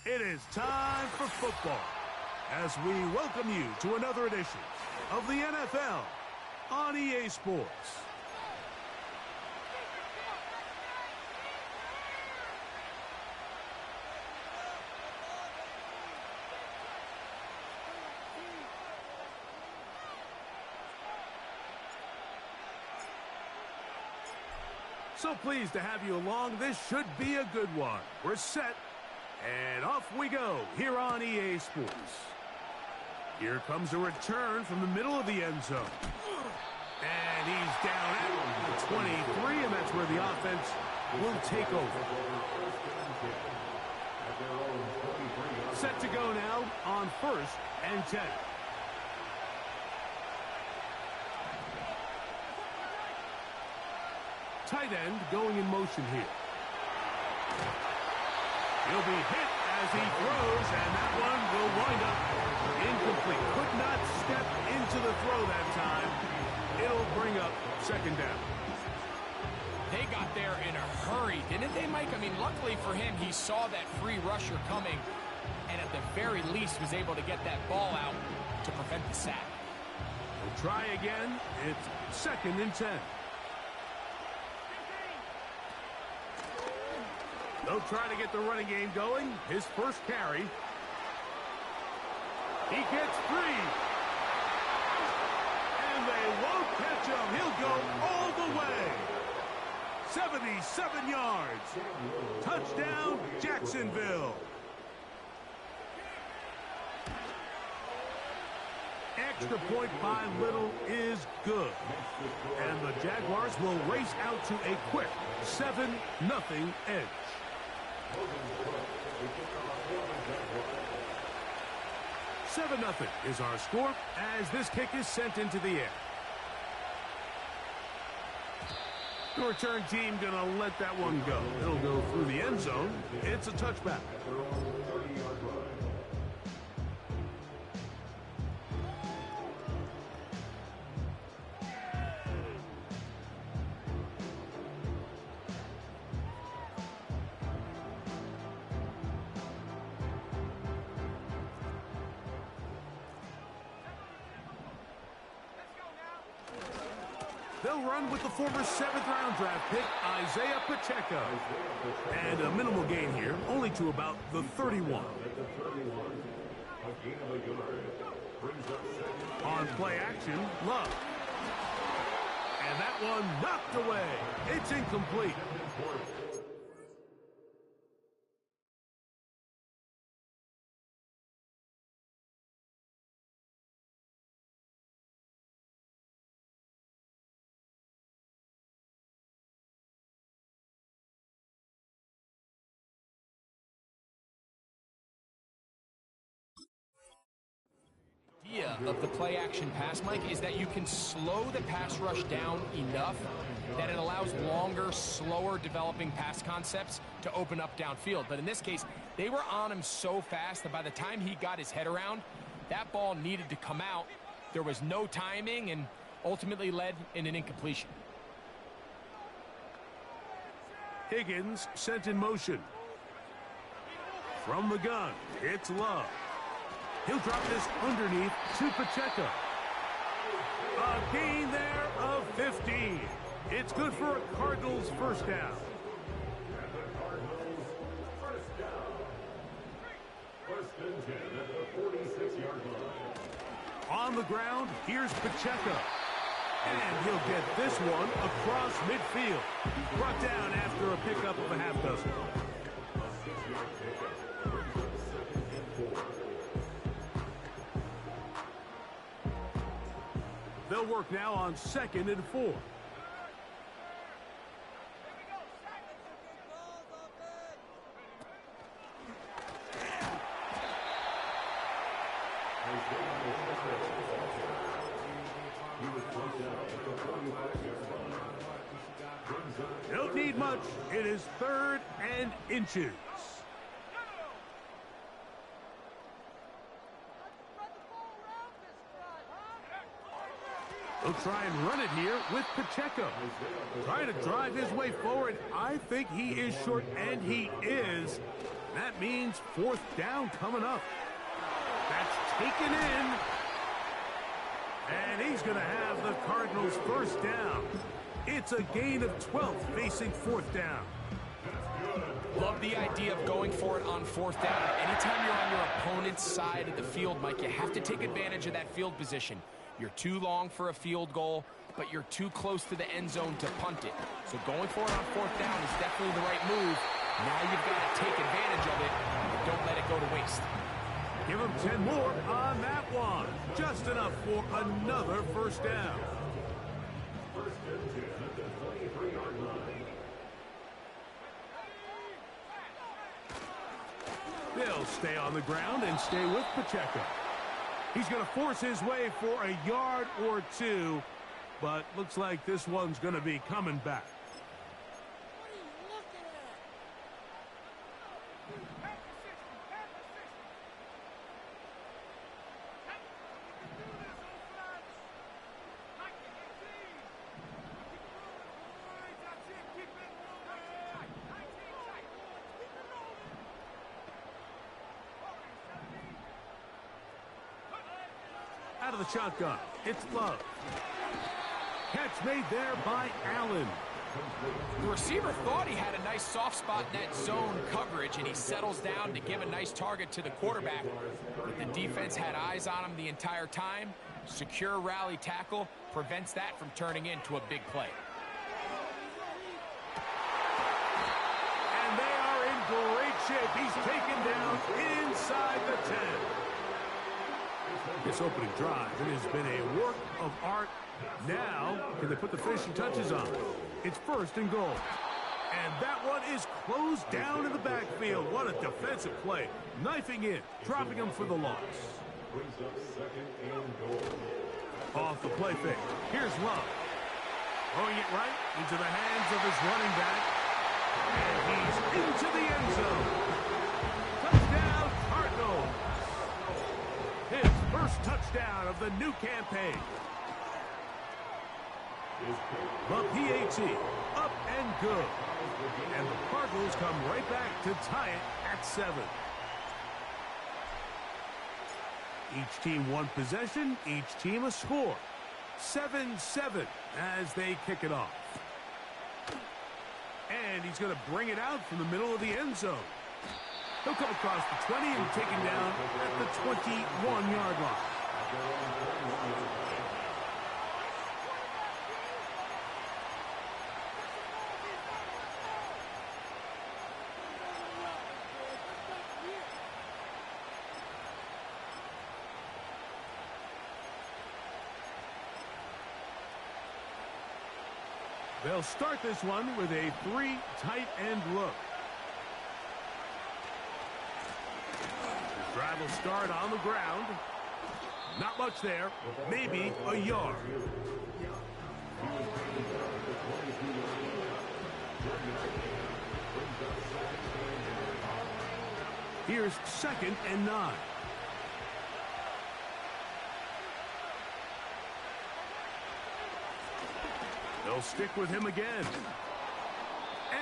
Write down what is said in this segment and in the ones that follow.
It is time for football as we welcome you to another edition of the NFL on EA Sports. So pleased to have you along. This should be a good one. We're set, and off we go here on EA Sports. Here comes a return from the middle of the end zone. And he's down at the 23, and that's where the offense will take over. Set to go now on 1st and 10. Tight end going in motion here. He'll be hit as he throws, and that one will wind up incomplete. Could not step into the throw that time. It'll bring up 2nd down. They got there in a hurry, didn't they, Mike? I mean, luckily for him, he saw that free rusher coming, and at the very least was able to get that ball out to prevent the sack. We'll try again. It's 2nd and 10. They'll try to get the running game going. His first carry. He gets 3. And they won't catch him. He'll go all the way. 77 yards. Touchdown, Jacksonville. Extra point by Little is good. And the Jaguars will race out to a quick 7-0 edge. 7-0 is our score as this kick is sent into the air. The return team gonna let that one go. It'll go through the end zone. It's a touchback. They'll run with the former 7th-round draft pick, Isaiah Pacheco. And a minimal gain here, only to about the 31. On play action, Love. And that one knocked away. It's incomplete. Of the play-action pass, Mike, is that you can slow the pass rush down enough that it allows longer, slower developing pass concepts to open up downfield. But in this case, they were on him so fast that by the time he got his head around, that ball needed to come out. There was no timing and ultimately led in an incompletion. Higgins sent in motion. From the gun, it's Love. He'll drop this underneath to Pacheco. A gain there of 15. It's good for a Cardinals first down. On the ground, here's Pacheco. And he'll get this one across midfield. Brought down after a pickup of a half dozen. They'll work now on 2nd and 4. Don't need much. It is 3rd and inches. They'll try and run it here with Pacheco. Trying to drive his way forward. I think he is short, and he is. That means fourth down coming up. That's taken in. And he's going to have the Cardinals first down. It's a gain of 12 facing fourth down. Love the idea of going for it on fourth down. Anytime you're on your opponent's side of the field, Mike, you have to take advantage of that field position. You're too long for a field goal, but you're too close to the end zone to punt it. So going for it on fourth down is definitely the right move. Now you've got to take advantage of it. Don't let it go to waste. Give him 10 more on that one. Just enough for another first down. They'll stay on the ground and stay with Pacheco. He's going to force his way for a yard or two, but looks like this one's going to be coming back. Out of the shotgun, it's Love. Catch made there by Allen. The receiver thought he had a nice soft spot in that zone coverage, and he settles down to give a nice target to the quarterback. But the defense had eyes on him the entire time. Secure rally tackle prevents that from turning into a big play. And they are in great shape. He's taken down inside the 10. This opening drive, it has been a work of art. Now, can they put the finishing touches on? It's first and goal. And that one is closed down in the backfield. What a defensive play. Knifing in, dropping him for the loss. Off the play fake. Here's Love. Throwing it right into the hands of his running back. And he's into the end zone. Touchdown, Cardinals. His first touchdown of the new campaign. The PAT up and good. And the Cardinals come right back to tie it at 7. Each team one possession, each team a score. 7-7 as they kick it off. And he's going to bring it out from the middle of the end zone. He'll come across the 20 and take him down at the 21-yard line. They'll start this one with a 3 tight end look. The drive will start on the ground. Not much there. Maybe a yard. Here's 2nd and 9. They'll stick with him again.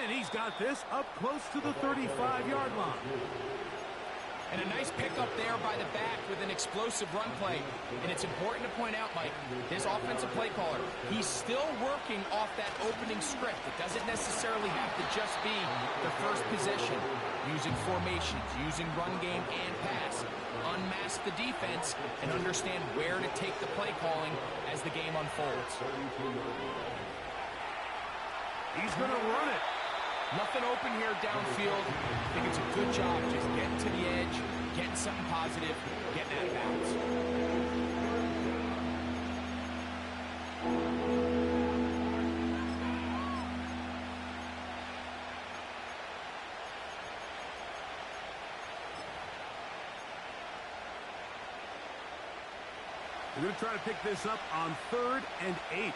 And he's got this up close to the 35-yard line. And a nice pickup there by the back with an explosive run play. And it's important to point out, Mike, this offensive play caller, he's still working off that opening script. It doesn't necessarily have to just be the first possession. Using formations, using run game and pass. Unmask the defense and understand where to take the play calling as the game unfolds. He's going to run it. Nothing open here downfield. I think it's a good job just getting to the edge, getting something positive, getting out of bounds. We're going to try to pick this up on 3rd and 8.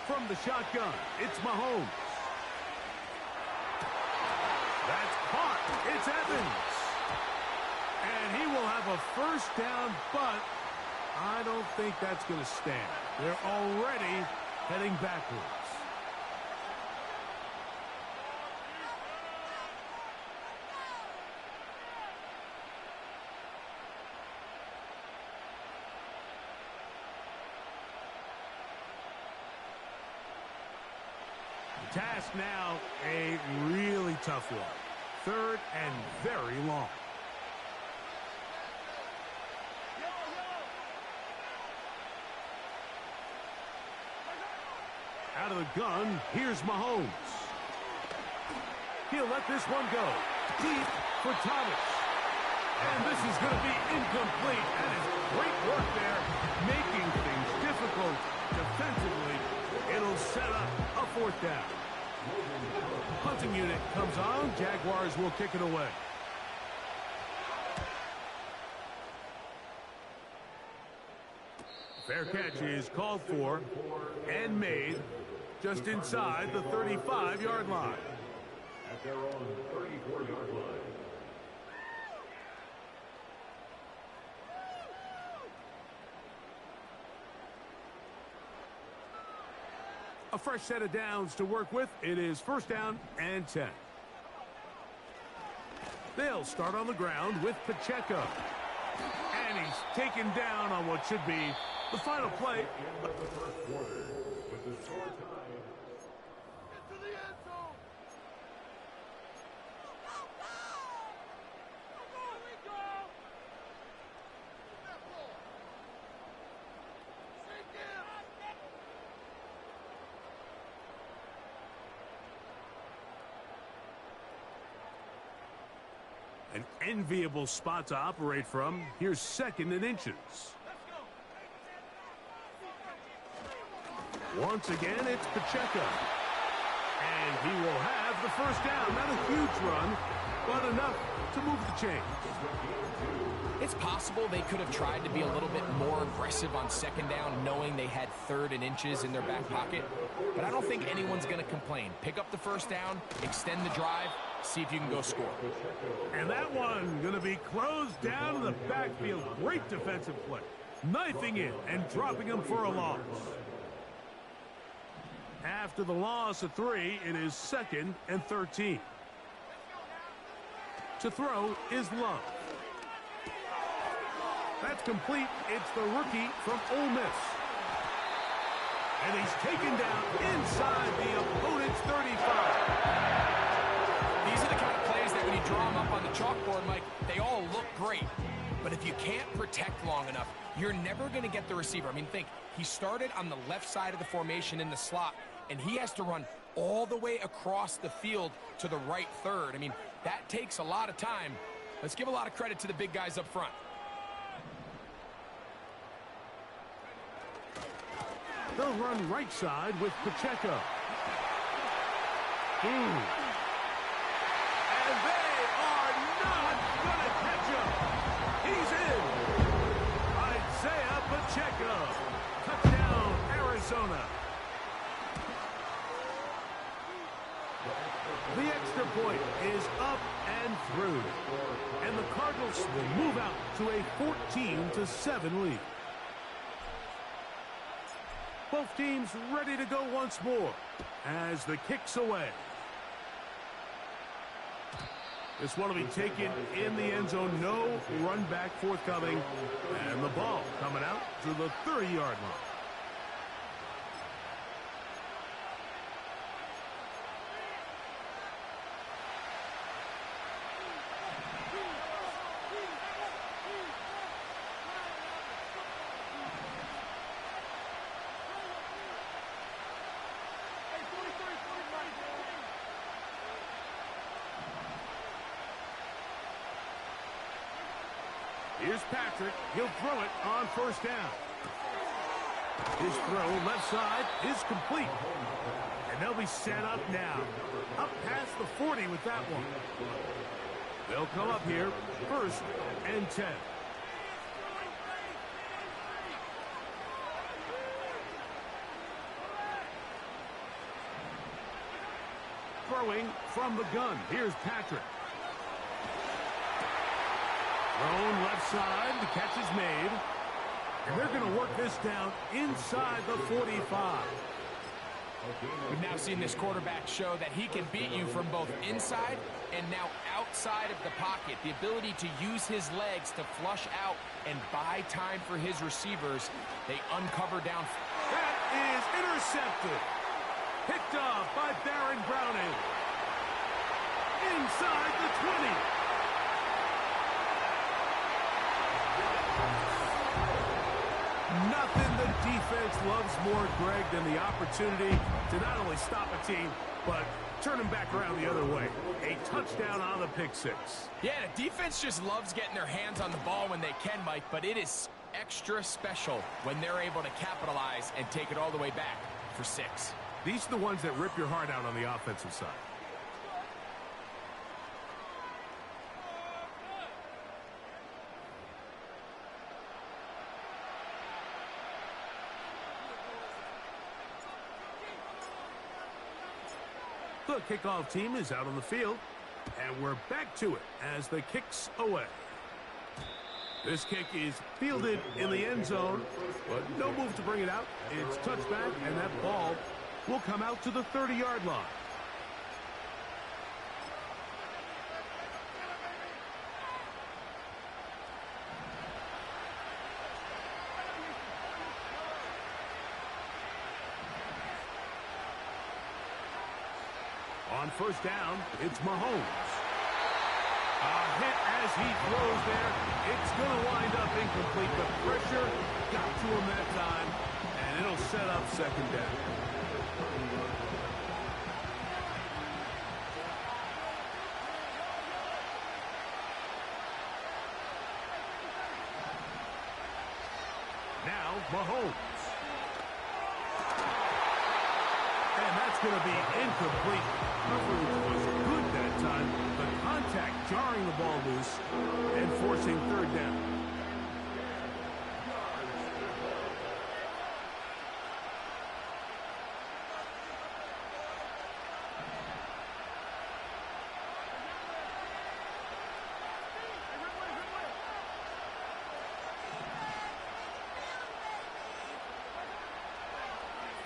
From the shotgun, it's Mahomes. That's caught. It's Evans. And he will have a first down, but I don't think that's going to stand. They're already heading backwards. task now, a really tough one. Third and very long. Out of the gun, here's Mahomes. He'll let this one go. Deep for Thomas. And this is going to be incomplete. That is great work there, making things difficult defensively. It'll set up a fourth down. Punting unit comes on. Jaguars will kick it away. Fair catch is called for and made just inside the 35-yard line. At their own 34-yard line. A fresh set of downs to work with. It is first down and 10. They'll start on the ground with Pacheco. And he's taken down on what should be the final play. The first quarter with the score tied. Into the end zone. Here we go. That ball. Sink in. An enviable spot to operate from. Here's second and inches. Once again, it's Pacheco. And he will have the first down. Not a huge run, but enough to move the chains. It's possible they could have tried to be a little bit more aggressive on second down, knowing they had third and inches in their back pocket. But I don't think anyone's going to complain. Pick up the first down, extend the drive, see if you can go score. And that one going to be closed down in the backfield. Great defensive play. Knifing in and dropping him for a loss. After the loss of 3, it is second and 13. To throw is Love. That's complete. It's the rookie from Ole Miss. And he's taken down inside the opponent's 35. These are the kind of plays that when you draw them up on the chalkboard, Mike, they all look great. But if you can't protect long enough, you're never going to get the receiver. I mean, think, he started on the left side of the formation in the slot, and he has to run all the way across the field to the right third. I mean, that takes a lot of time. Let's give a lot of credit to the big guys up front. They'll run right side with Pacheco. And they are not going to catch him. He's in. Isaiah Pacheco. Touchdown, Arizona. The extra point is up and through. And the Cardinals will move out to a 14-7 lead. Both teams ready to go once more as the kick's away. This one will be taken in the end zone. No run back forthcoming. And the ball coming out to the 30-yard line. Here's Patrick. He'll throw it on first down. His throw left side is complete. And they'll be set up now. Up past the 40 with that one. They'll come up here first and 10. Throwing from the gun. Here's Patrick. Thrown left side. The catch is made. And they're going to work this down inside the 45. We've now seen this quarterback show that he can beat you from both inside and now outside of the pocket. The ability to use his legs to flush out and buy time for his receivers. They uncover down. That is intercepted. Picked off by Baron Browning. Inside the 20. Nothing the defense loves more, Greg, than the opportunity to not only stop a team, but turn them back around the other way. A touchdown on the pick six. Yeah, the defense just loves getting their hands on the ball when they can, Mike, but it is extra special when they're able to capitalize and take it all the way back for 6. These are the ones that rip your heart out on the offensive side. The kickoff team is out on the field, and we're back to it as the kick's away. This kick is fielded in the end zone, but no move to bring it out. It's touchback, and that ball will come out to the 30-yard line. On first down, it's Mahomes. A hit as he throws there. It's going to wind up incomplete. The pressure got to him that time, and it'll set up second down. Now, Mahomes. And that's going to be incomplete. Coverage was good that time. The contact jarring the ball loose and forcing third down.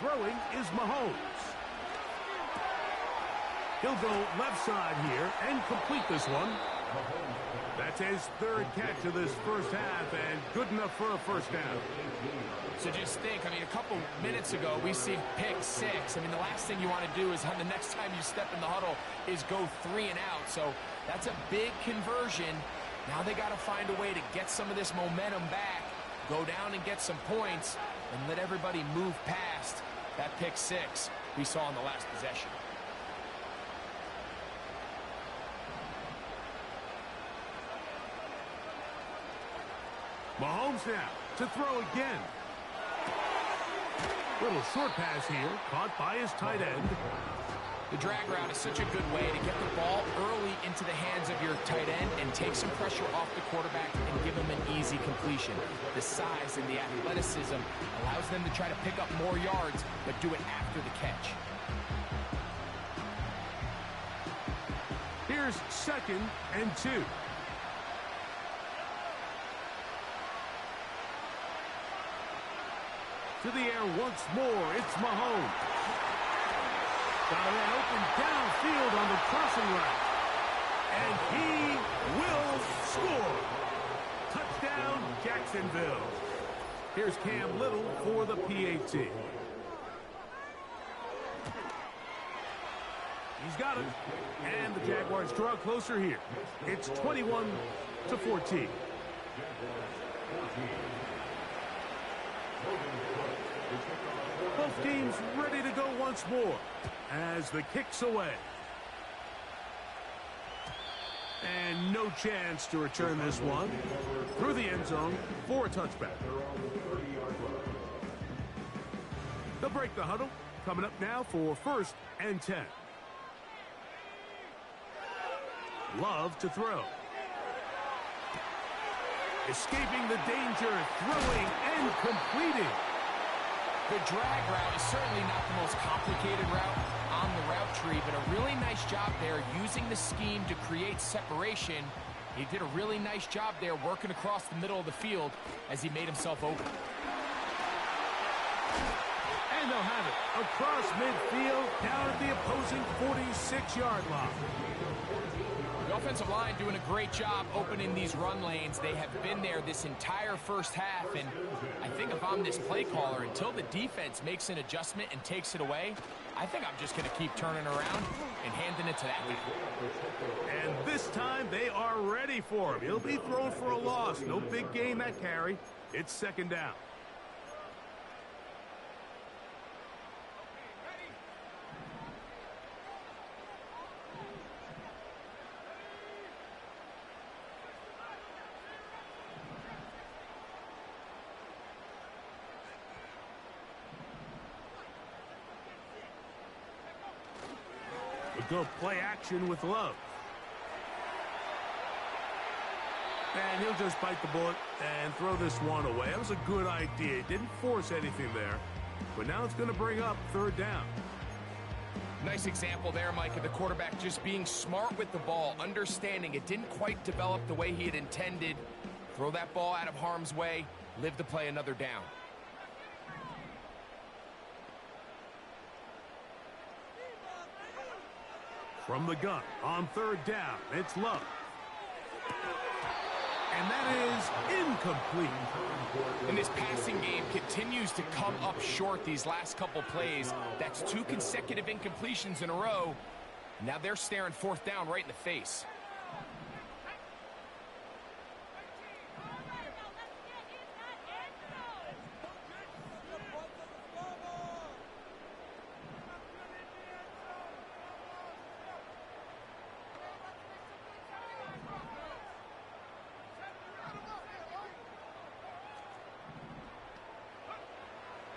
Throwing is Mahomes. He'll go left side here and complete this one. That's his third catch of this first half, and good enough for a first down. So just think, a couple minutes ago, we see pick 6. The last thing you want to do is the next time you step in the huddle is go 3 and out. So that's a big conversion. Now they got to find a way to get some of this momentum back, go down and get some points, and let everybody move past that pick 6 we saw in the last possession. Mahomes now to throw again. Little short pass here, caught by his tight end. The drag route is such a good way to get the ball early into the hands of your tight end and take some pressure off the quarterback and give him an easy completion. The size and the athleticism allows them to try to pick up more yards, but do it after the catch. Here's 2nd and 2. To the air once more, it's Mahomes. Got a man open downfield on the crossing route. And he will score. Touchdown, Jacksonville. Here's Cam Little for the PAT. He's got it. And the Jaguars draw closer here. It's 21-14. Both teams ready to go once more as the kick's away. And no chance to return this one through the end zone for a touchback. They'll break the huddle. Coming up now for 1st and 10. Love to throw. Escaping the danger, throwing and completing. The drag route is certainly not the most complicated route on the route tree, but a really nice job there using the scheme to create separation. He did a really nice job there working across the middle of the field as he made himself open. And they'll have it across midfield down at the opposing 46-yard line. The offensive line doing a great job opening these run lanes. They have been there this entire first half, and I think if I'm this play caller, until the defense makes an adjustment and takes it away, I think I'm just going to keep turning around and handing it to that guy. And this time they are ready for him. He'll be thrown for a loss. No big gain that carry. It's second down. Go play action with Love. And he'll just bite the bullet and throw this one away. That was a good idea. Didn't force anything there. But now it's going to bring up third down. Nice example there, Mike, of the quarterback just being smart with the ball, understanding it didn't quite develop the way he had intended. Throw that ball out of harm's way, live to play another down. From the gun, on third down, it's Love. And that is incomplete. And this passing game continues to come up short these last couple plays. That's 2 consecutive incompletions in a row. Now they're staring fourth down right in the face.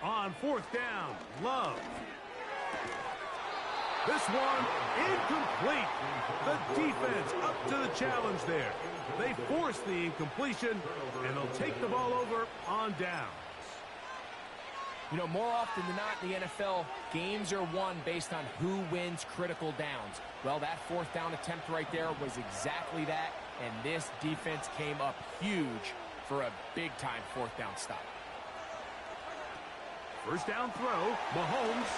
On fourth down, Love. This one incomplete. The defense up to the challenge there. They force the incompletion, and they'll take the ball over on downs. You know, more often than not in the NFL, games are won based on who wins critical downs. Well, that fourth down attempt right there was exactly that, and this defense came up huge for a big-time fourth down stop. First down throw, Mahomes.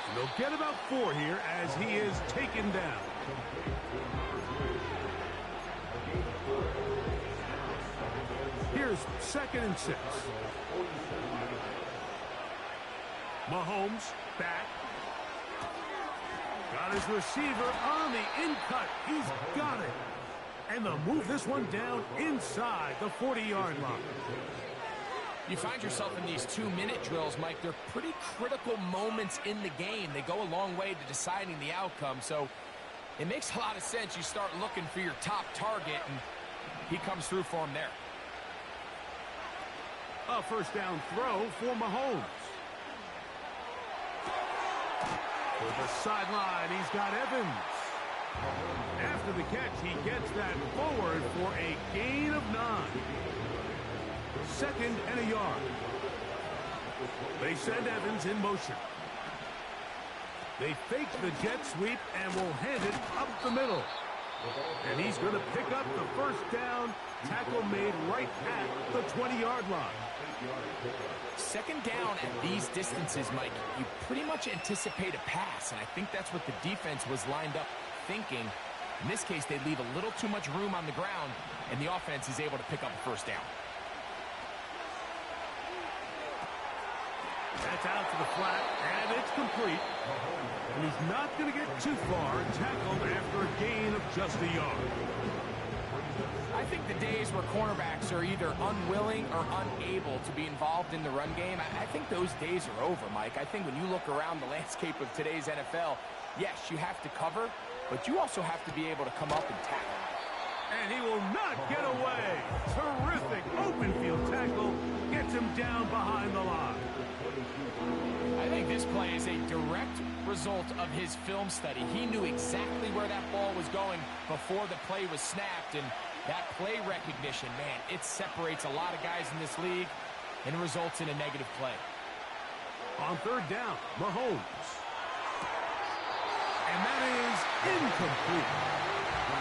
And they'll get about 4 here as he is taken down. Here's 2nd and 6. Mahomes back. Got his receiver on the in-cut. He's got it. And they'll move this one down inside the 40-yard line. You find yourself in these 2-minute drills, Mike. They're pretty critical moments in the game. They go a long way to deciding the outcome. So it makes a lot of sense. You start looking for your top target, and he comes through for him there. A first down throw for Mahomes. For the sideline, he's got Evans. After the catch, he gets that forward for a gain of 9. 2nd and a yard. They send Evans in motion. They fake the jet sweep and will hand it up the middle. And he's going to pick up the first down. Tackle made right at the 20-yard line. Second down at these distances, Mike, you pretty much anticipate a pass, and I think that's what the defense was lined up thinking. In this case, they leave a little too much room on the ground, and the offense is able to pick up a first down. That's out to the flat, and it's complete. And he's not going to get too far, tackled after a gain of just a yard. I think the days where cornerbacks are either unwilling or unable to be involved in the run game, I think those days are over, Mike. I think when you look around the landscape of today's NFL, yes, you have to cover, but you also have to be able to come up and tackle. And he will not get away. Terrific open field tackle gets him down behind the line. I think this play is a direct result of his film study. He knew exactly where that ball was going before the play was snapped, and that play recognition, man, it separates a lot of guys in this league and results in a negative play. On third down, Mahomes. And that is incomplete.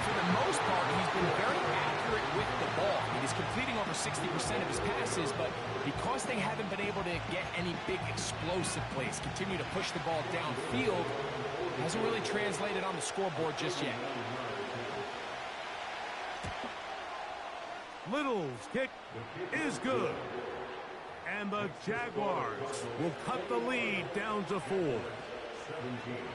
For the most part, he's been very accurate with the ball. He's completing over 60% of his passes, but because they haven't been able to get any big explosive plays, continue to push the ball downfield, hasn't really translated on the scoreboard just yet. Little's kick is good. And the Jaguars will cut the lead down to 4.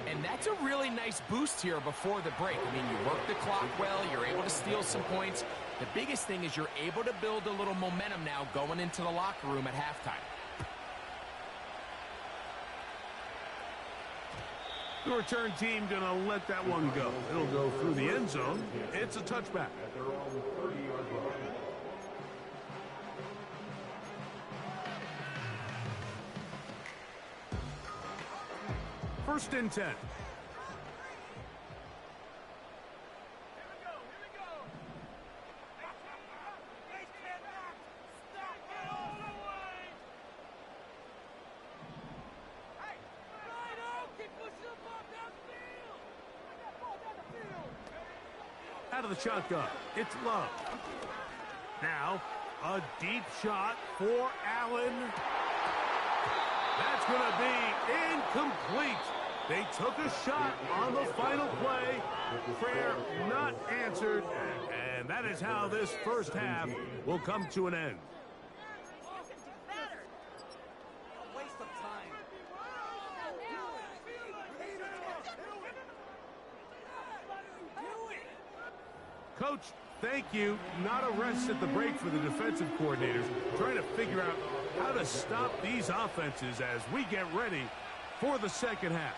And that's a really nice boost here before the break. I mean, you work the clock well, you're able to steal some points. The biggest thing is you're able to build a little momentum now going into the locker room at halftime. The return team going to let that one go. It'll go through the end zone. It's a touchback. At their own 30-yard line. First and 10. Out of the shotgun, it's Love. Now, a deep shot for Allen. That's going to be incomplete. They took a shot on the final play. Prayer not answered. And that is how this first half will come to an end. Coach, thank you. Not a rest at the break for the defensive coordinators, trying to figure out how to stop these offenses as we get ready for the second half.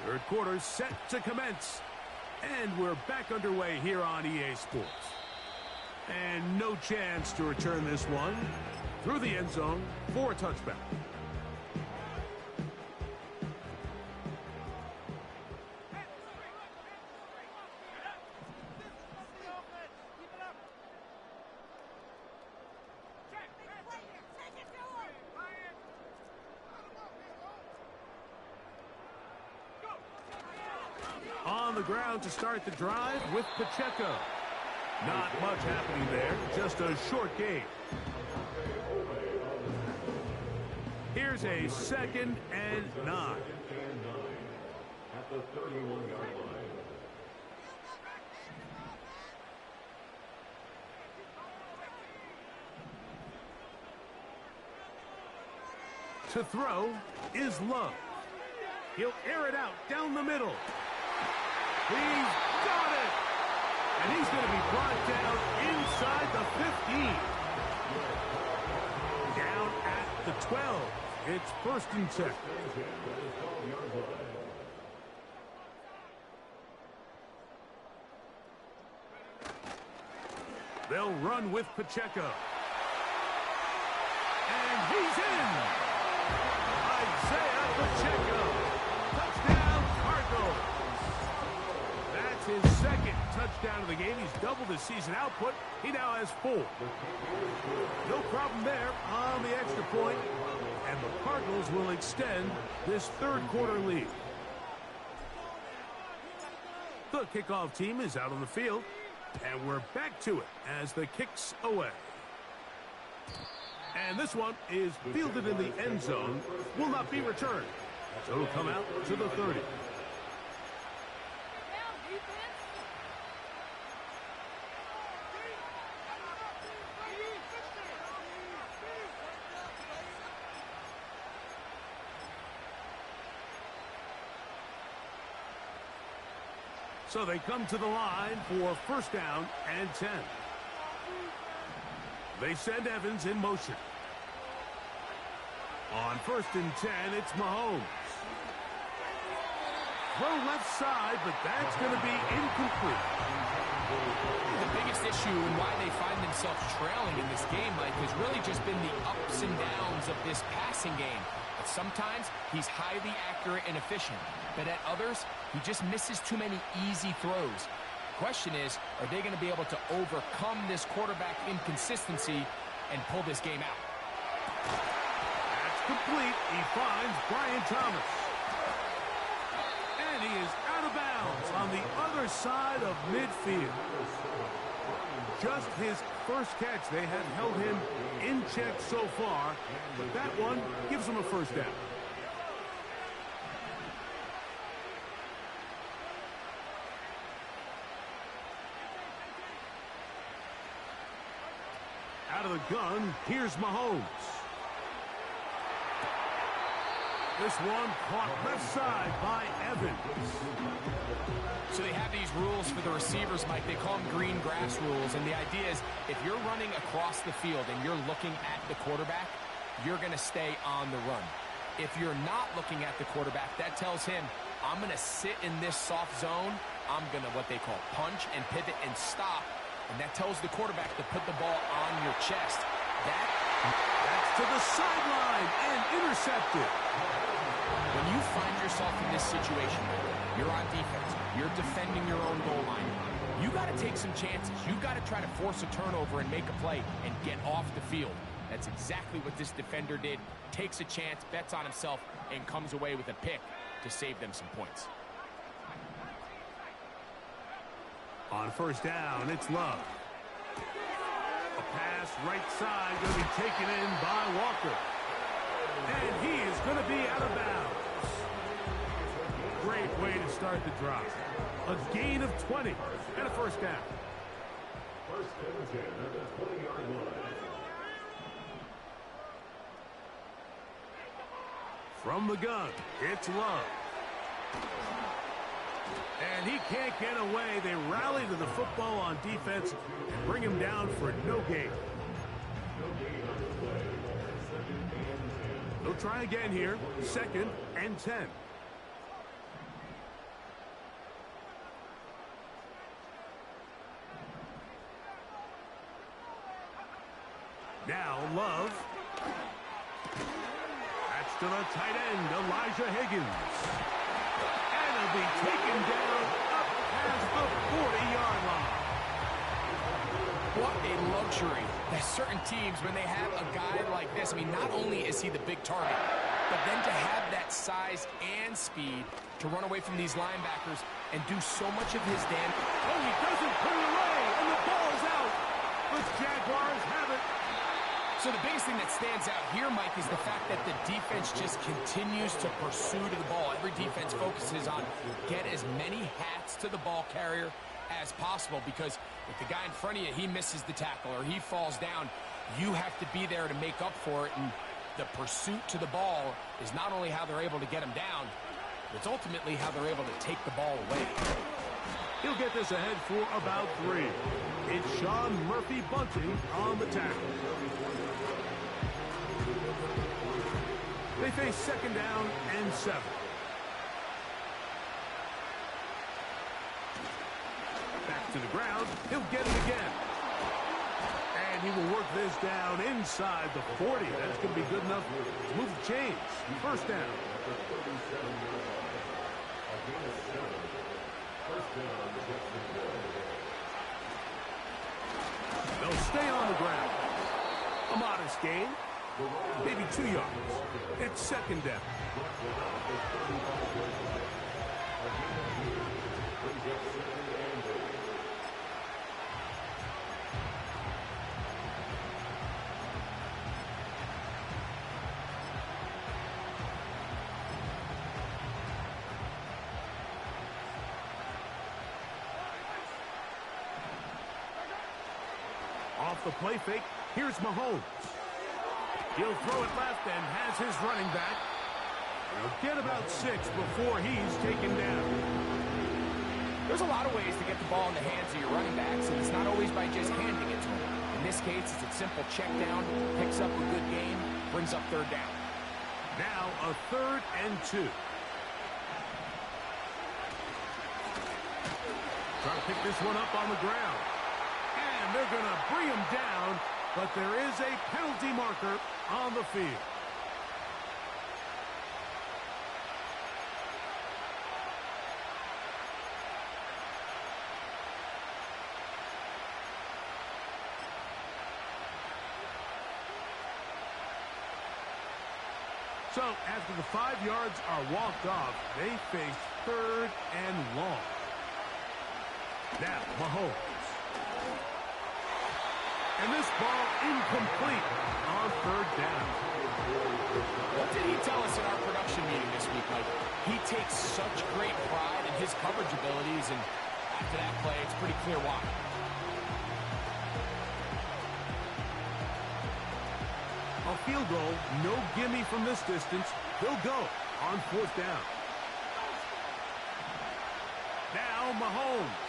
Third quarter set to commence, and we're back underway here on EA Sports. And no chance to return this one through the end zone for a touchback. On the ground to start the drive with Pacheco. Not much happening there, just a short gain. Here's a 2nd and 9. At the 31-yard line. To throw is Love. He'll air it out down the middle. He's got it! And he's going to be brought down inside the 15. Down at the 12. It's 1st and 10. They'll run with Pacheco. And he's in! Isaiah Pacheco. Touchdown, Cardinals. That's his 2nd touchdown of the game. He's doubled his season output. He now has 4. No problem there on the extra point. And the Cardinals will extend this third quarter lead. The kickoff team is out on the field. And we're back to it as the kick's away. And this one is fielded in the end zone. Will not be returned. So it'll come out to the 30. So they come to the line for 1st down and 10. They send Evans in motion. On 1st and 10, it's Mahomes. Throw left side, but that's going to be incomplete. The biggest issue and why they find themselves trailing in this game, Mike, has really just been the ups and downs of this passing game. But sometimes he's highly accurate and efficient, but at others, he just misses too many easy throws. The question is, are they going to be able to overcome this quarterback inconsistency and pull this game out? That's complete. He finds Brian Thomas. And he is out of bounds on the other side of midfield. Just his first catch. They have held him in check so far, but that one gives him a 1st down. Out of the gun, here's Mahomes. This one caught left side by Evans. So they have these rules for the receivers, Mike. They call them green grass rules. And the idea is if you're running across the field and you're looking at the quarterback, you're going to stay on the run. If you're not looking at the quarterback, that tells him, I'm going to sit in this soft zone. I'm going to what they call punch and pivot and stop. And that tells the quarterback to put the ball on your chest. That's to the sideline and intercepted. When you find yourself in this situation, you're on defense, you're defending your own goal line, you got to take some chances. You got to try to force a turnover and make a play and get off the field. That's exactly what this defender did. Takes a chance, bets on himself, and comes away with a pick to save them some points. On first down, it's Love. A pass right side going to be taken in by Walker. And he is going to be out of bounds. Great way to start the drive. A gain of 20 and a first down. First and 10 at the 20-yard line. From the gun, it's Love. And he can't get away. They rally to the football on defense and bring him down for no gain. They'll try again here. 2nd and 10. Now Love. That's to the tight end, Elijah Higgins. And he'll be taken down up past the 40-yard line. What a luxury that certain teams, when they have a guy like this, I mean, not only is he the big target, but then to have that size and speed to run away from these linebackers and do so much of his damage. Oh, he doesn't put it away, and the ball is out. The Jaguars have it. So the biggest thing that stands out here, Mike, is the fact that the defense just continues to pursue to the ball. Every defense focuses on get as many hats to the ball carrier as possible, because if the guy in front of you, he misses the tackle or he falls down, you have to be there to make up for it. And the pursuit to the ball is not only how they're able to get him down, it's ultimately how they're able to take the ball away. He'll get this ahead for about 3. It's Sean Murphy Bunting on the tackle. They face 2nd down and 7. Back to the ground. He'll get it again. And he will work this down inside the 40. That's going to be good enough to move the chains. First down. They'll stay on the ground. A modest gain. Maybe 2 yards. It's 2nd down. Off the play fake, here's Mahomes. He'll throw it left and has his running back. He'll get about 6 before he's taken down. There's a lot of ways to get the ball in the hands of your running backs, and it's not always by just handing it to him. In this case, it's a simple check down, picks up a good gain, brings up 3rd down. Now a 3rd and 2. Trying to pick this one up on the ground. And they're going to bring him down, but there is a penalty marker on the field. So after the 5 yards are walked off, they face 3rd and long. Now Mahomes. And this ball incomplete on 3rd down. What did he tell us in our production meeting this week, Mike? He takes such great pride in his coverage abilities, and after that play, it's pretty clear why. A field goal, no gimme from this distance. He'll go on 4th down. Now Mahomes.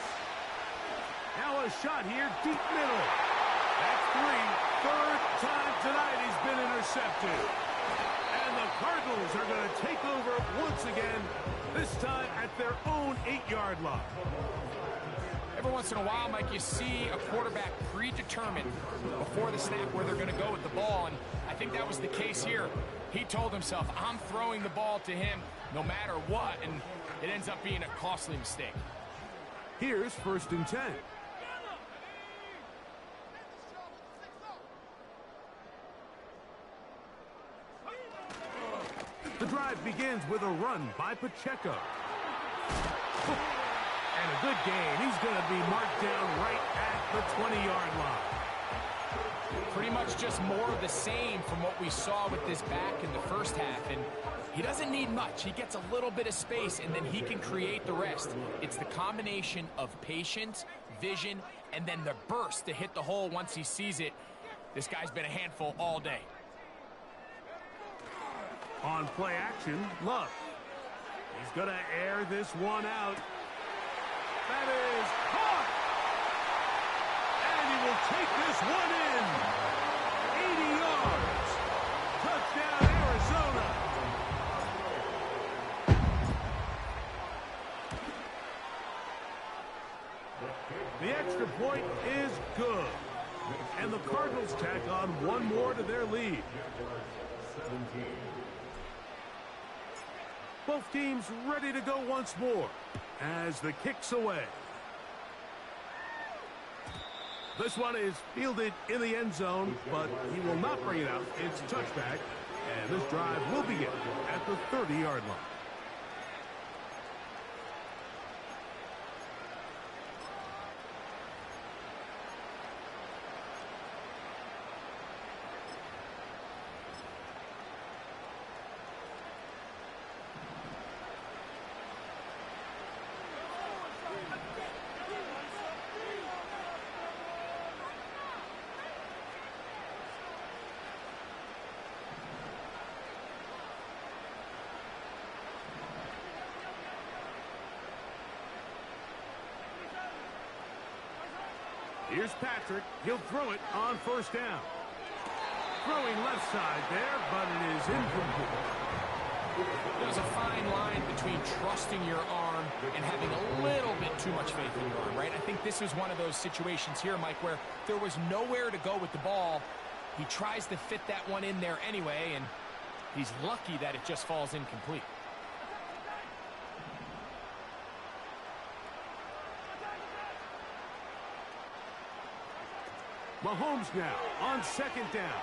Now a shot here, deep middle. That's 3. Third time tonight he's been intercepted. And the Cardinals are going to take over once again, this time at their own 8-yard line. Every once in a while, Mike, you see a quarterback predetermined before the snap where they're going to go with the ball, and I think that was the case here. He told himself, I'm throwing the ball to him no matter what, and it ends up being a costly mistake. Here's 1st and 10. The drive begins with a run by Pacheco. And a good game. He's going to be marked down right at the 20-yard line. Pretty much just more of the same from what we saw with this back in the first half. And he doesn't need much. He gets a little bit of space, and then he can create the rest. It's the combination of patience, vision, and then the burst to hit the hole once he sees it. This guy's been a handful all day. On play action, Love. He's going to air this one out. That is caught. And he will take this one in. 80 yards. Touchdown, Arizona. The extra point is good. And the Cardinals tack on one more to their lead. Both teams ready to go once more as the kick's away. This one is fielded in the end zone, but he will not bring it out. It's touchback, and this drive will begin at the 30-yard line. Here's Patrick. He'll throw it on 1st down. Throwing left side there, but it is incomplete. There's a fine line between trusting your arm and having a little bit too much faith in your arm, right? I think this is one of those situations here, Mike, where there was nowhere to go with the ball. He tries to fit that one in there anyway, and he's lucky that it just falls incomplete. Mahomes now on 2nd down.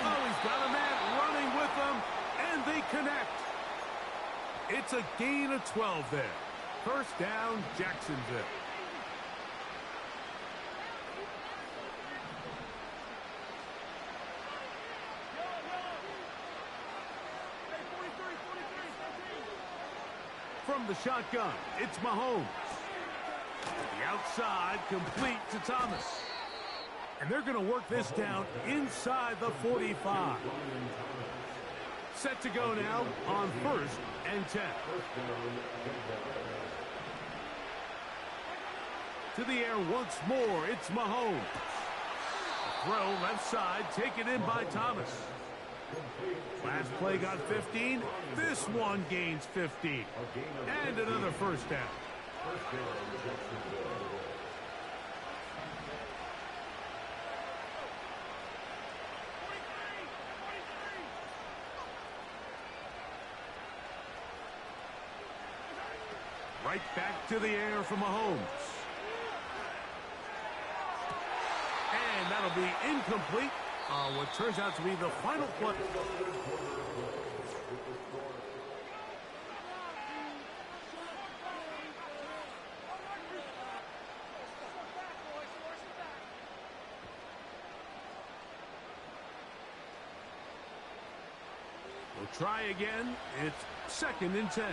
Oh, he's got a man running with them, and they connect. It's a gain of 12 there. 1st down, Jacksonville. From the shotgun, it's Mahomes. The outside, complete to Thomas. And they're going to work this down inside the 45. Set to go now on 1st and 10. To the air once more, it's Mahomes. Throw left side, taken in by Thomas. Last play got 15. This one gains 15. And another 1st down. Right back to the air for Mahomes. And that'll be incomplete on what turns out to be the final play. We'll try again. It's 2nd and 10.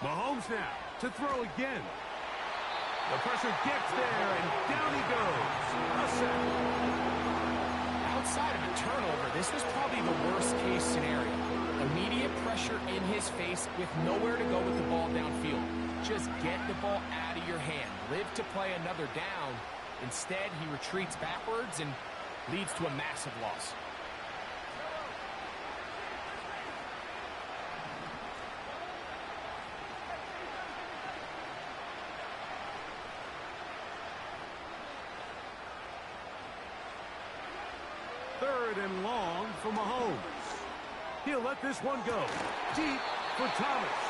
Mahomes now to throw again. The pressure gets there, and down he goes. A sack. Outside of a turnover, this was probably the worst-case scenario. Immediate pressure in his face with nowhere to go with the ball downfield. Just get the ball out of your hand. Live to play another down. Instead, he retreats backwards and leads to a massive loss. Third and long for Mahomes. He'll let this one go. Deep for Thomas.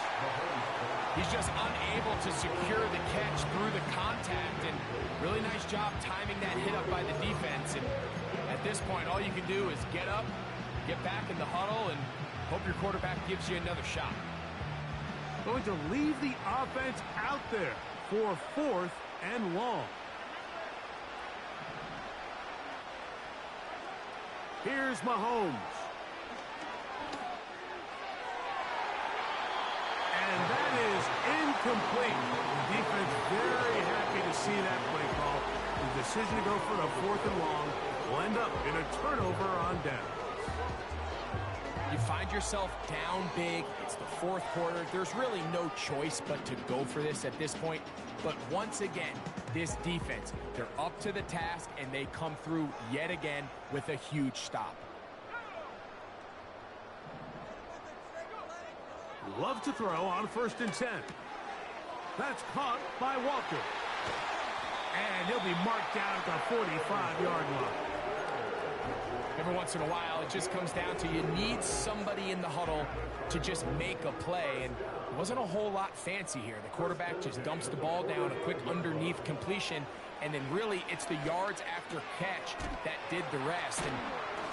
He's just unable to secure the catch through the contact, and really nice job timing that hit up by the defense. And at this point, all you can do is get up, get back in the huddle, and hope your quarterback gives you another shot. Going to leave the offense out there for fourth and long. Here's Mahomes. And that is incomplete. The defense very happy to see that play call. The decision to go for the fourth and long will end up in a turnover on downs. You find yourself down big. It's the fourth quarter. There's really no choice but to go for this at this point. But once again, this defense, they're up to the task, and they come through yet again with a huge stop. Love to throw on 1st and 10. That's caught by Walker. And he'll be marked down at the 45-yard line. Every once in a while, it just comes down to you need somebody in the huddle to just make a play, and it wasn't a whole lot fancy here. The quarterback just dumps the ball down, a quick underneath completion, and then really it's the yards after catch that did the rest, and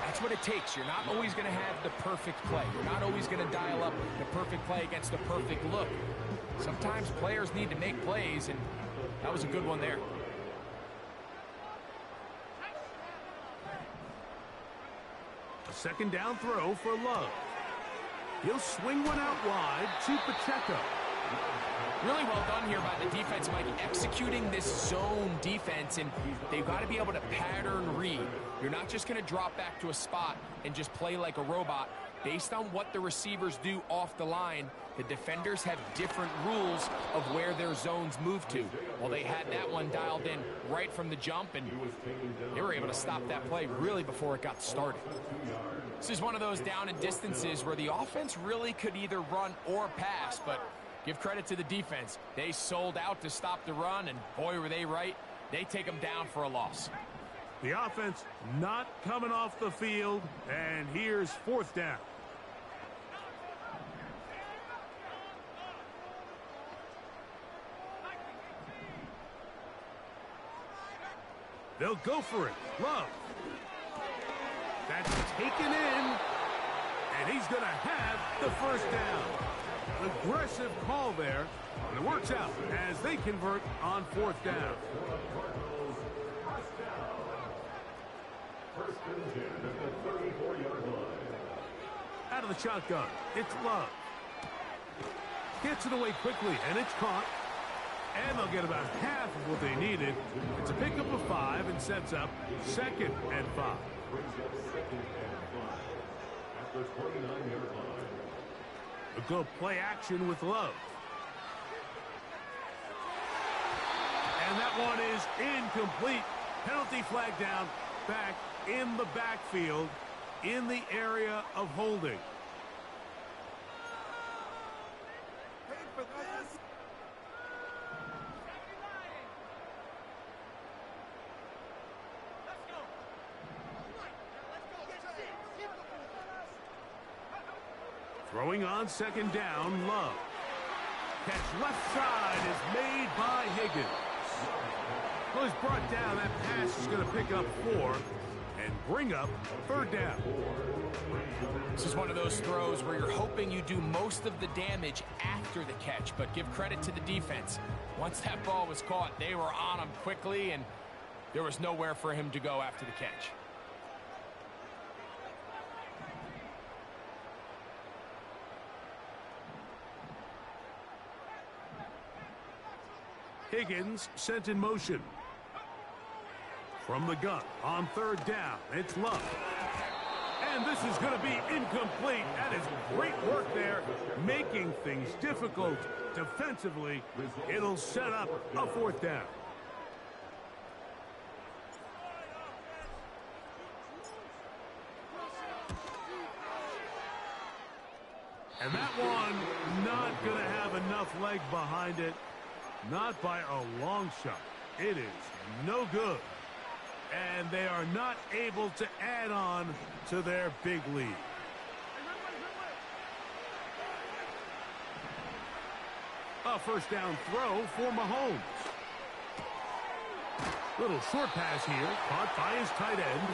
that's what it takes. You're not always going to have the perfect play. You're not always going to dial up the perfect play against the perfect look. Sometimes players need to make plays, and that was a good one there. A second down throw for Love. He'll swing one out wide to Pacheco. Really well done here by the defense, Mike, executing this zone defense, and they've got to be able to pattern read. You're not just going to drop back to a spot and just play like a robot. Based on what the receivers do off the line, the defenders have different rules of where their zones move to. Well, they had that one dialed in right from the jump, and they were able to stop that play really before it got started. This is one of those down and distances where the offense really could either run or pass, but give credit to the defense. They sold out to stop the run, and boy, were they right. They take them down for a loss. The offense not coming off the field, and here's 4th down. They'll go for it. Love. That's taken in, and he's going to have the 1st down. Aggressive call there, and it works out as they convert on 4th down. Out of the shotgun, it's Love. Gets it away quickly, and it's caught. And they'll get about half of what they needed. It's a pickup of 5 and sets up 2nd and 5. A good play action with Love. And that one is incomplete. Penalty flag down, back in the backfield, in the area of holding. Throwing on 2nd down, Love. Catch left side is made by Higgins. Well, he's brought down. That pass is going to pick up 4 and bring up 3rd down. This is one of those throws where you're hoping you do most of the damage after the catch, but give credit to the defense. Once that ball was caught, they were on him quickly, and there was nowhere for him to go after the catch. Higgins sent in motion. From the gun on third down, it's Love. And this is going to be incomplete. That is great work there, making things difficult defensively. It'll set up a fourth down. And that one not going to have enough leg behind it. Not by a long shot. It is no good. And they are not able to add on to their big lead. A first down throw for Mahomes. Little short pass here, caught by his tight end.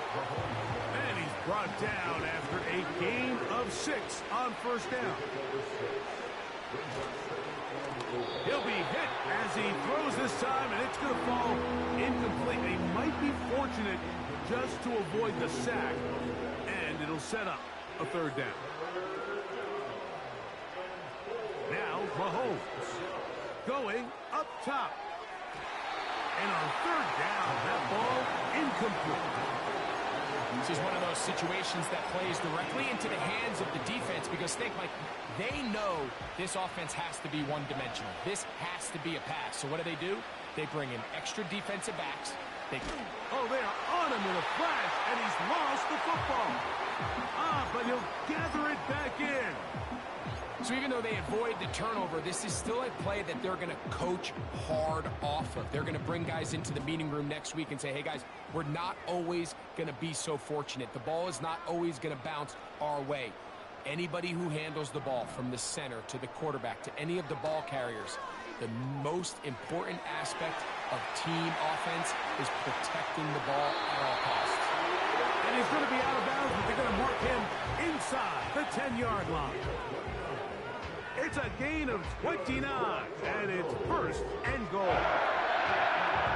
And he's brought down after a gain of 6 on first down. He'll be hit as he throws this time, and it's going to fall incomplete. They might be fortunate just to avoid the sack, and it'll set up a third down. Now Mahomes going up top. And on third down, that ball incomplete. This is one of those situations that plays directly into the hands of the defense because think, like, they know this offense has to be one-dimensional. This has to be a pass. So what do? They bring in extra defensive backs. They are on him with a flash, and he's lost the football. But he'll gather it back in. So even though they avoid the turnover, this is still a play that they're going to coach hard off of. They're going to bring guys into the meeting room next week and say, hey, guys, we're not always going to be so fortunate. The ball is not always going to bounce our way. Anybody who handles the ball from the center to the quarterback to any of the ball carriers, the most important aspect of team offense is protecting the ball at all costs. And he's going to be out of bounds, but they're going to mark him inside the 10-yard line. It's a gain of 29, and it's first and goal.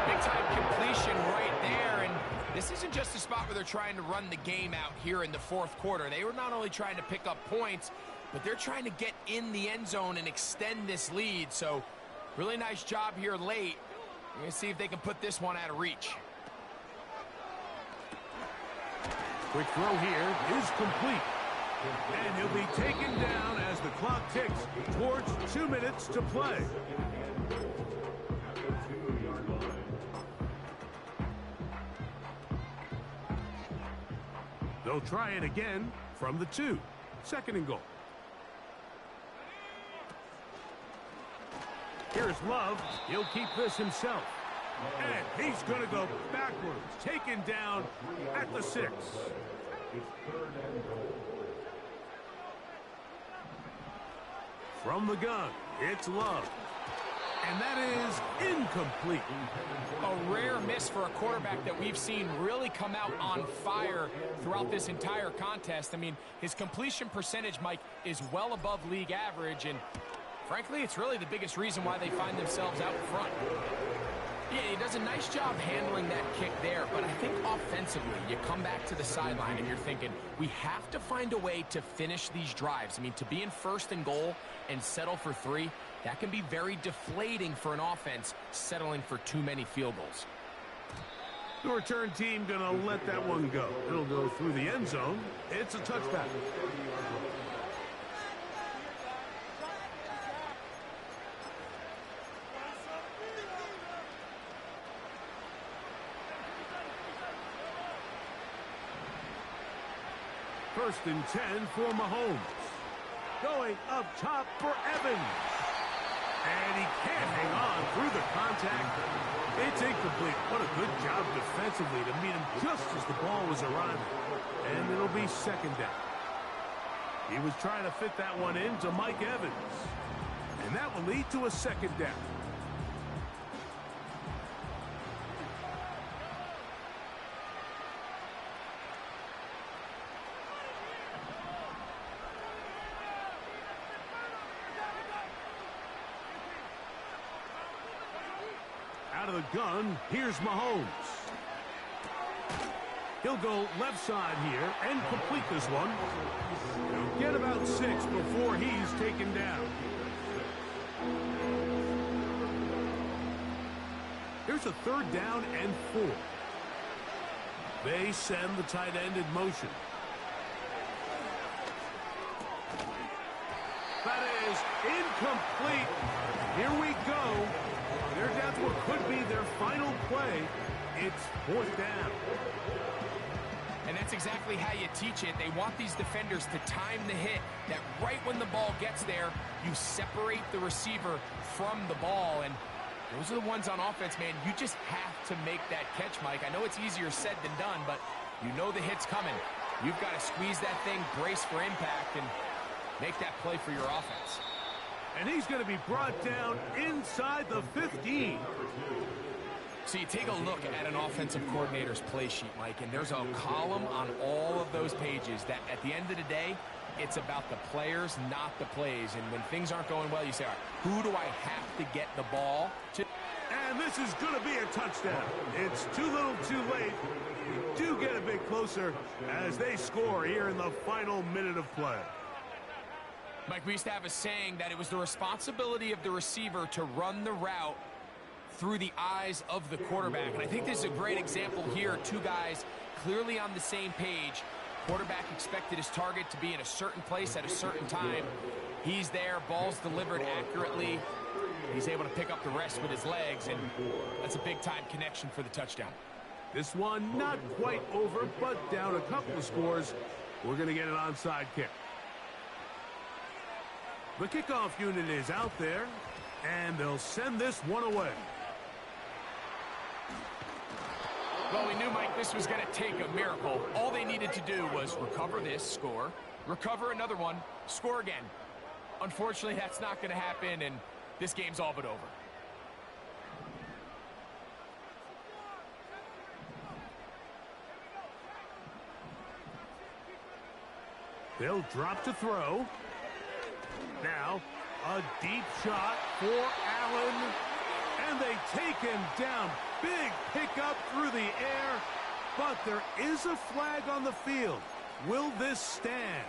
Big-time completion right there, and this isn't just a spot where they're trying to run the game out here in the fourth quarter. They were not only trying to pick up points, but they're trying to get in the end zone and extend this lead. So, really nice job here late. We're going to see if they can put this one out of reach. Quick throw here is complete. And he'll be taken down as the clock ticks towards 2 minutes to play. They'll try it again from the 2. Second and goal. Here's Love. He'll keep this himself. And he's going to go backwards. Taken down at the 6. From the gun, it's Love. And that is incomplete. A rare miss for a quarterback that we've seen really come out on fire throughout this entire contest. I mean, his completion percentage, Mike, is well above league average, and frankly, it's really the biggest reason why they find themselves out front. Yeah, he does a nice job handling that kick there, but I think offensively, you come back to the sideline and you're thinking, we have to find a way to finish these drives. I mean, to be in first and goal and settle for 3, that can be very deflating for an offense settling for too many field goals. The return team going to let that one go. It'll go through the end zone. It's a touchback. First and 10 for Mahomes. Going up top for Evans. And he can't hang on through the contact. It's incomplete. What a good job defensively to meet him just as the ball was arriving. And it'll be second down. He was trying to fit that one into Mike Evans. And that will lead to a second down. Out of the gun, here's Mahomes. He'll go left side here and complete this one. He'll get about 6 before he's taken down. Here's a 3rd down and 4. They send the tight end in motion. That is incomplete. Here we go. They're down to what could be their final play. It's 4th down. And that's exactly how you teach it. They want these defenders to time the hit, that right when the ball gets there, you separate the receiver from the ball. And those are the ones on offense, man. You just have to make that catch, Mike. I know it's easier said than done, but you know the hit's coming. You've got to squeeze that thing, brace for impact, and make that play for your offense. And he's going to be brought down inside the 15. So you take a look at an offensive coordinator's play sheet, Mike, and there's a column on all of those pages that at the end of the day, it's about the players, not the plays. And when things aren't going well, you say, all right, who do I have to get the ball to? And this is going to be a touchdown. It's too little too late. We do get a bit closer as they score here in the final minute of play. Mike, we used to have a saying that it was the responsibility of the receiver to run the route through the eyes of the quarterback. And I think this is a great example here. 2 guys clearly on the same page. Quarterback expected his target to be in a certain place at a certain time. He's there, ball's delivered accurately. He's able to pick up the rest with his legs, and that's a big-time connection for the touchdown. This one not quite over, but down a couple of scores. We're going to get an onside kick. The kickoff unit is out there, and they'll send this one away. Well, we knew, Mike, this was going to take a miracle. All they needed to do was recover this, score, recover another one, score again. Unfortunately, that's not going to happen, and this game's all but over. They'll drop to throw. Now, a deep shot for Allen. And they take him down. Big pickup through the air. But there is a flag on the field. Will this stand?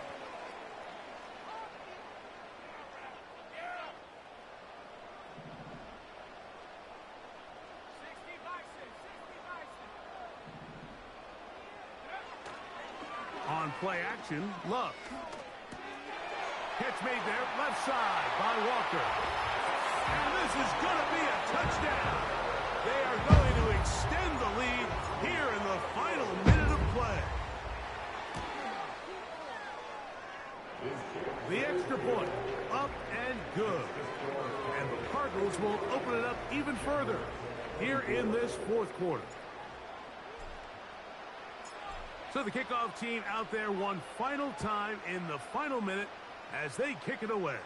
On play action, Love. Catch made there, left side by Walker. And this is going to be a touchdown. They are going to extend the lead here in the final minute of play. The extra point, up and good. And the Cardinals will open it up even further here in this 4th quarter. So the kickoff team out there one final time in the final minute as they kick it away.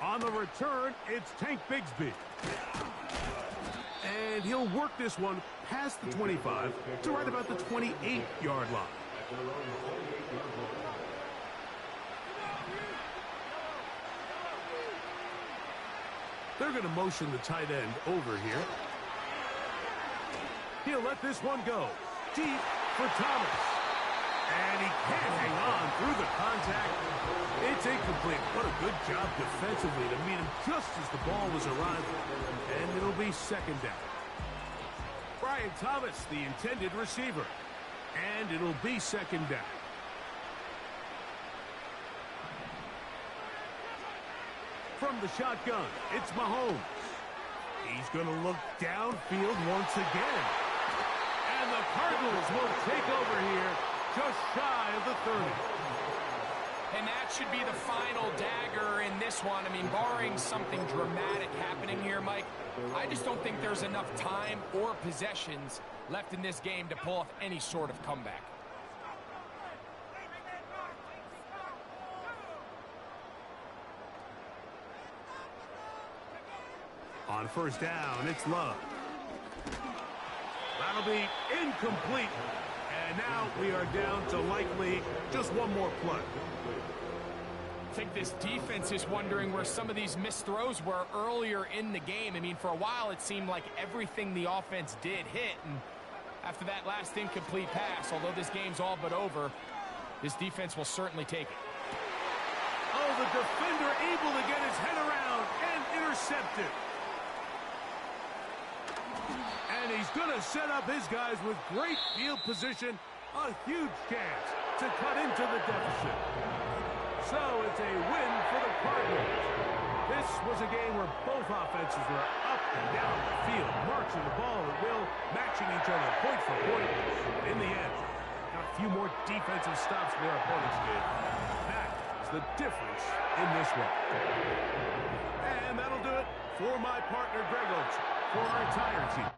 On the return, it's Tank Bigsby. And he'll work this one past the 25 to right about the 28-yard line. They're going to motion the tight end over here. He'll let this one go. Deep for Thomas. And he can't hang on through the contact. It's incomplete. What a good job defensively to meet him just as the ball was arriving. And it'll be 2nd down. Brian Thomas, the intended receiver. And it'll be 2nd down. From the shotgun, it's Mahomes. He's going to look downfield once again. And the Cardinals will take over here just shy of the 30. And that should be the final dagger in this one. I mean, barring something dramatic happening here, Mike, I just don't think there's enough time or possessions left in this game to pull off any sort of comeback. On 1st down, it's Love. That'll be incomplete. And now we are down to likely just one more play. I think this defense is wondering where some of these missed throws were earlier in the game. I mean, for a while it seemed like everything the offense did hit. And after that last incomplete pass, although this game's all but over, this defense will certainly take it. Oh, the defender able to get his head around and intercept it. And he's going to set up his guys with great field position. A huge chance to cut into the deficit. So it's a win for the Cardinals. This was a game where both offenses were up and down the field, marching the ball at will, matching each other point for point. But in the end, got a few more defensive stops than their opponents did. That is the difference in this one. And that'll do it for my partner, Greg Oaks, for our entire team.